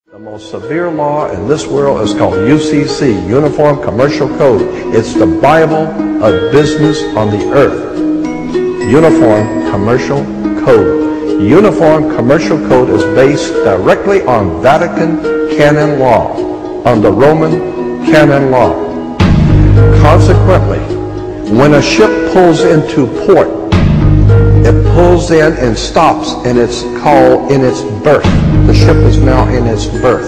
The most severe law in this world is called UCC, Uniform Commercial Code. It's the Bible of business on the earth. Uniform Commercial Code. Uniform Commercial Code is based directly on Vatican canon law, on the Roman canon law. Consequently, when a ship pulls into port, it pulls in and stops in its berth. The ship is now in its berth.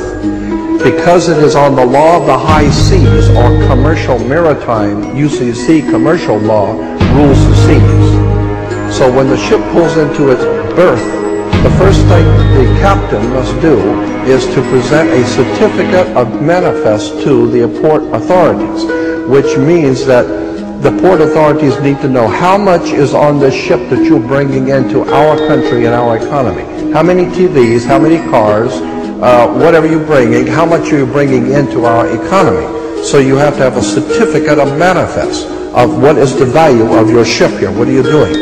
Because it is on the law of the high seas, or commercial maritime, UCC commercial law rules the seas. So when the ship pulls into its berth, the first thing the captain must do is to present a certificate of manifest to the port authorities, which means that the port authorities need to know how much is on the ship that you're bringing into our country and our economy. How many TVs, how many cars, whatever you're bringing, how much are you bringing into our economy. So you have to have a certificate of manifest of what is the value of your ship here. What are you doing?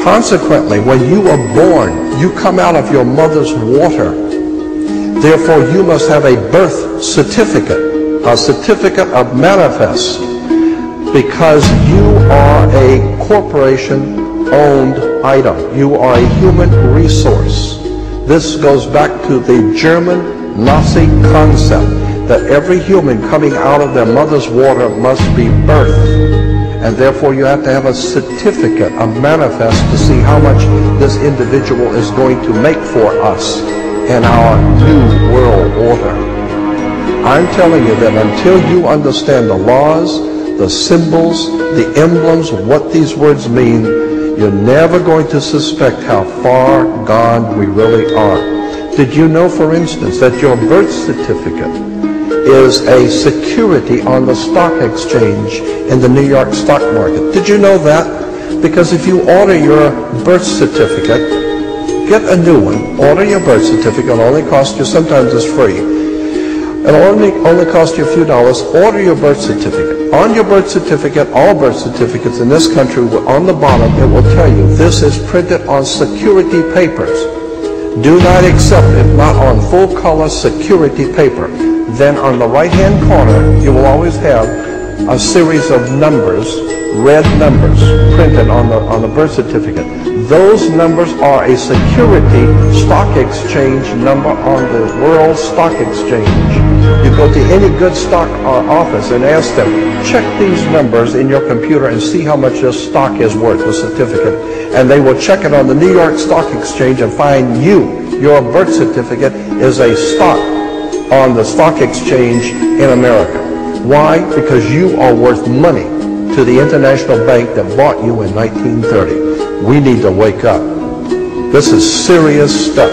Consequently, when you are born, you come out of your mother's water. Therefore, you must have a birth certificate, a certificate of manifest, because you are a corporation-owned item. You are a human resource. This goes back to the German Nazi concept that every human coming out of their mother's water must be birthed. And therefore you have to have a certificate, a manifest, to see how much this individual is going to make for us in our new world order. I'm telling you that until you understand the laws, the symbols, the emblems, what these words mean, you're never going to suspect how far gone we really are. Did you know, for instance, that your birth certificate is a security on the stock exchange in the New York stock market? Did you know that? Because if you order your birth certificate, get a new one, order your birth certificate, it'll only cost you, sometimes it's free. It'll only cost you a few dollars. Order your birth certificate. On your birth certificate, all birth certificates in this country, on the bottom, it will tell you this is printed on security papers. Do not accept it, not on full color security paper. Then on the right-hand corner, you will always have a series of numbers, red numbers, printed on the birth certificate. Those numbers are a security stock exchange number on the World Stock Exchange. You go to any good stock office and ask them, check these numbers in your computer and see how much your stock is worth, the certificate. And they will check it on the New York Stock Exchange and find your birth certificate is a stock on the stock exchange in America. Why? Because you are worth money to the international bank that bought you in 1930. We need to wake up. This is serious stuff.